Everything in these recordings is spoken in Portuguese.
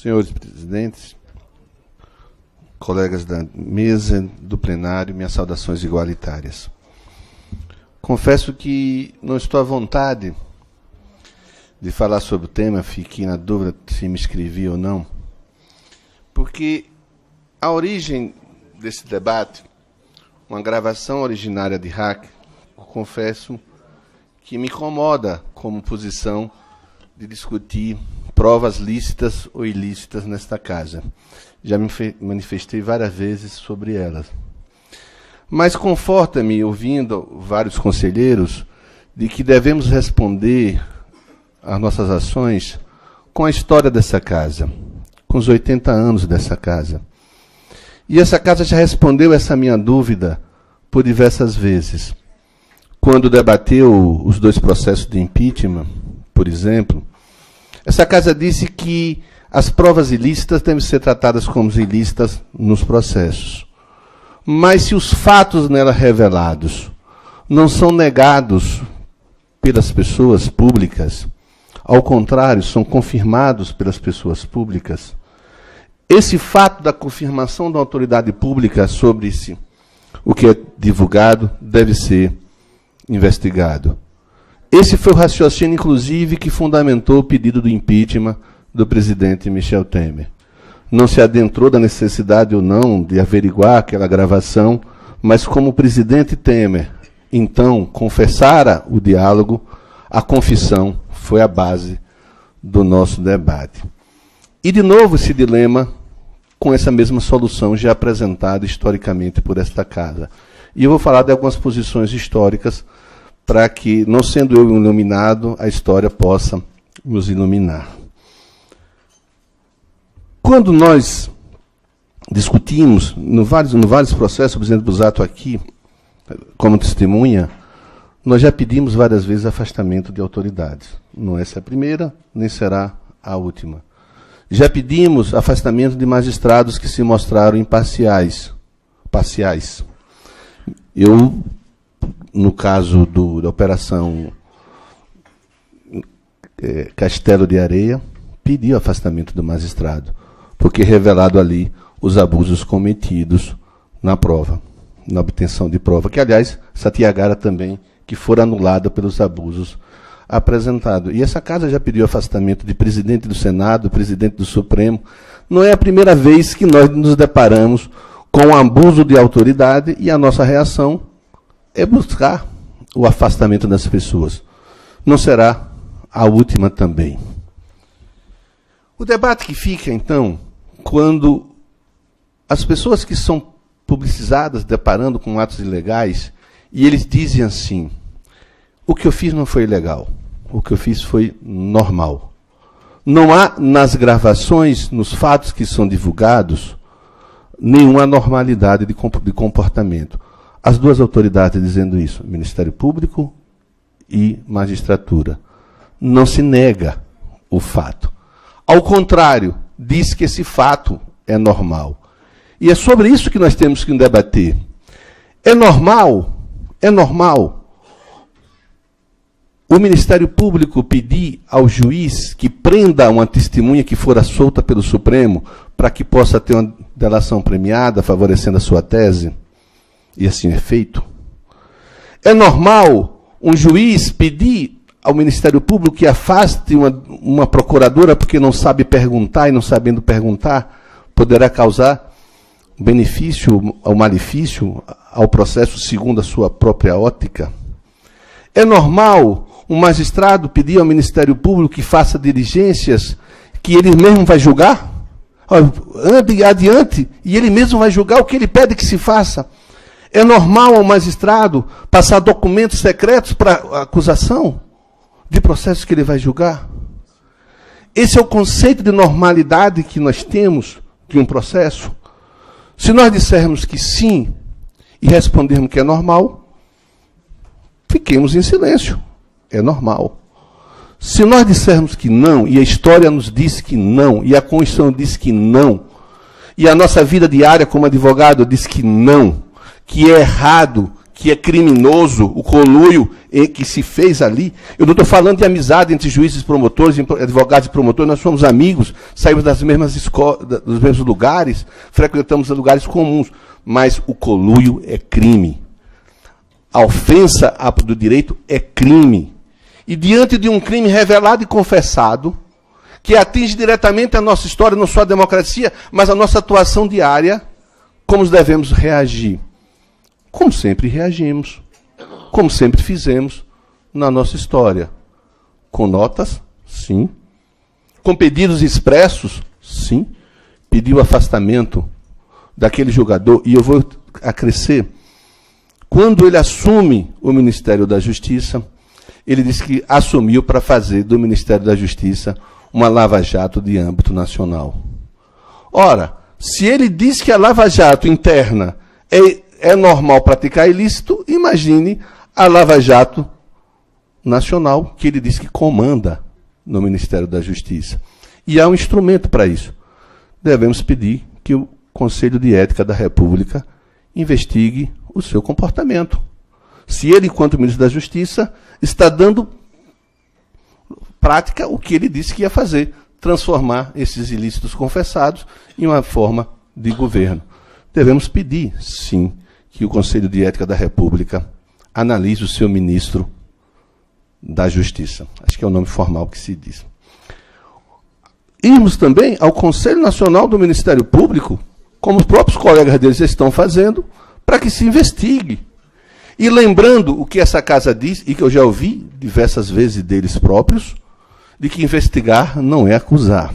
Senhores presidentes, colegas da mesa, do plenário, minhas saudações igualitárias. Confesso que não estou à vontade de falar sobre o tema, fiquei na dúvida se me inscrevi ou não, porque a origem desse debate, uma gravação originária de hack, confesso que me incomoda como posição de discutir provas lícitas ou ilícitas nesta casa. Já me manifestei várias vezes sobre elas. Mas conforta-me, ouvindo vários conselheiros, de que devemos responder às nossas ações com a história dessa casa, com os 80 anos dessa casa. E essa casa já respondeu essa minha dúvida por diversas vezes. Quando debateu os dois processos de impeachment, por exemplo, essa casa disse que as provas ilícitas devem ser tratadas como ilícitas nos processos. Mas se os fatos nela revelados não são negados pelas pessoas públicas, ao contrário, são confirmados pelas pessoas públicas, esse fato da confirmação da autoridade pública sobre o que é divulgado deve ser investigado. Esse foi o raciocínio, inclusive, que fundamentou o pedido do impeachment do presidente Michel Temer. Não se adentrou da necessidade ou não de averiguar aquela gravação, mas como o presidente Temer, então, confessara o diálogo, a confissão foi a base do nosso debate. E, de novo, esse dilema com essa mesma solução já apresentada historicamente por esta casa. E eu vou falar de algumas posições históricas para que, não sendo eu iluminado, a história possa nos iluminar. Quando nós discutimos, no vários processos, o presidente Busato aqui, como testemunha, nós já pedimos várias vezes afastamento de autoridades. Não essa é a primeira, nem será a última. Já pedimos afastamento de magistrados que se mostraram imparciais, parciais. Eu, no caso da Operação Castelo de Areia, pedi o afastamento do magistrado, porque revelado ali os abusos cometidos na prova, na obtenção de prova, que, aliás, Satyagara também, que for anulada pelos abusos apresentados. E essa casa já pediu afastamento de presidente do Senado, presidente do Supremo. Não é a primeira vez que nós nos deparamos com um abuso de autoridade e a nossa reação é buscar o afastamento das pessoas. Não será a última também. O debate que fica, então, quando as pessoas que são publicizadas deparando com atos ilegais, e eles dizem assim: o que eu fiz não foi ilegal, o que eu fiz foi normal. Não há nas gravações, nos fatos que são divulgados, nenhuma anormalidade de comportamento. As duas autoridades dizendo isso, Ministério Público e magistratura. Não se nega o fato. Ao contrário, diz que esse fato é normal. E é sobre isso que nós temos que debater. É normal o Ministério Público pedir ao juiz que prenda uma testemunha que fora solta pelo Supremo para que possa ter uma delação premiada, favorecendo a sua tese? E assim é feito. É normal um juiz pedir ao Ministério Público que afaste uma procuradora porque não sabe perguntar, e não sabendo perguntar poderá causar benefício ou malefício ao processo segundo a sua própria ótica? É normal um magistrado pedir ao Ministério Público que faça diligências que ele mesmo vai julgar? Ande adiante e ele mesmo vai julgar o que ele pede que se faça. É normal ao magistrado passar documentos secretos para acusação de processos que ele vai julgar? Esse é o conceito de normalidade que nós temos de um processo? Se nós dissermos que sim e respondermos que é normal, fiquemos em silêncio. É normal. Se nós dissermos que não, e a história nos diz que não, e a Constituição diz que não, e a nossa vida diária como advogado diz que não, que é errado, que é criminoso, o conluio que se fez ali. Eu não estou falando de amizade entre juízes e promotores, advogados e promotores, nós somos amigos, saímos das mesmas escolas, dos mesmos lugares, frequentamos lugares comuns, mas o conluio é crime. A ofensa do direito é crime. E diante de um crime revelado e confessado, que atinge diretamente a nossa história, não só a democracia, mas a nossa atuação diária, como devemos reagir? Como sempre reagimos, como sempre fizemos na nossa história. Com notas? Sim. Com pedidos expressos? Sim. Pediu afastamento daquele jogador, e eu vou acrescer. Quando ele assume o Ministério da Justiça, ele disse que assumiu para fazer do Ministério da Justiça uma lava-jato de âmbito nacional. Ora, se ele diz que a lava-jato interna é normal praticar ilícito, imagine a lava-jato nacional, que ele diz que comanda no Ministério da Justiça. E há um instrumento para isso. Devemos pedir que o Conselho de Ética da República investigue o seu comportamento. Se ele, enquanto ministro da Justiça, está dando prática o que ele disse que ia fazer, transformar esses ilícitos confessados em uma forma de governo. Devemos pedir, sim, que o Conselho de Ética da República analise o seu ministro da Justiça. Acho que é o nome formal que se diz. Irmos também ao Conselho Nacional do Ministério Público, como os próprios colegas deles estão fazendo, para que se investigue. E lembrando o que essa casa diz, e que eu já ouvi diversas vezes deles próprios, de que investigar não é acusar.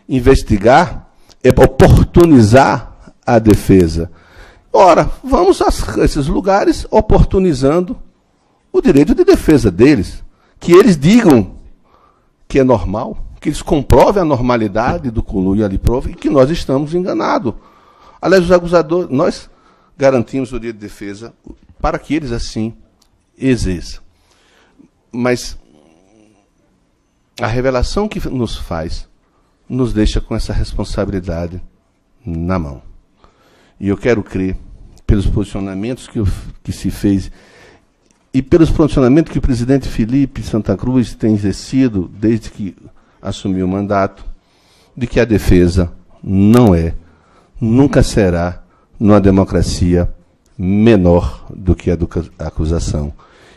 Investigar é oportunizar a defesa. Ora, vamos a esses lugares oportunizando o direito de defesa deles. Que eles digam que é normal, que eles comprovem a normalidade do conluio ali prova e que nós estamos enganados. Aliás, os acusadores, nós garantimos o direito de defesa para que eles assim exerçam. Mas a revelação que nos faz nos deixa com essa responsabilidade na mão. E eu quero crer, pelos posicionamentos que se fez e pelos posicionamentos que o presidente Felipe Santa Cruz tem exercido desde que assumiu o mandato, de que a defesa não é, nunca será, numa democracia, menor do que a acusação.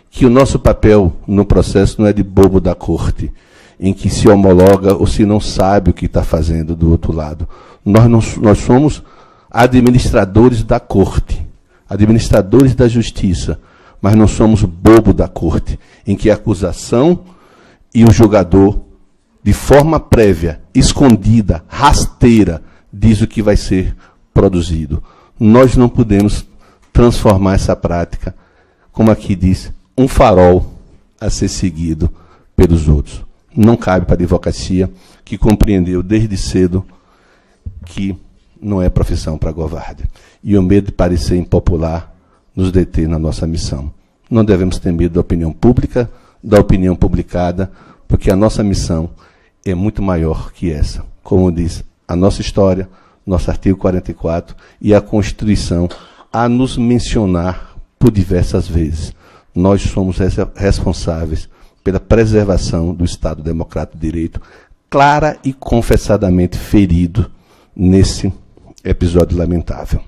Que o nosso papel no processo não é de bobo da corte, em que se homologa ou se não sabe o que está fazendo do outro lado. Nós somos administradores da corte, administradores da justiça, mas não somos bobo da corte, em que a acusação e o julgador, de forma prévia, escondida, rasteira, diz o que vai ser produzido. Nós não podemos transformar essa prática, como aqui diz, um farol a ser seguido pelos outros. Não cabe para a advocacia, que compreendeu desde cedo que não é profissão para covarde. E o medo de parecer impopular nos detém na nossa missão. Não devemos ter medo da opinião pública, da opinião publicada, porque a nossa missão é muito maior que essa. Como diz a nossa história, nosso artigo 44 e a Constituição, a nos mencionar por diversas vezes. Nós somos responsáveis pela preservação do Estado Democrático de Direito, clara e confessadamente ferido nesse episódio lamentável.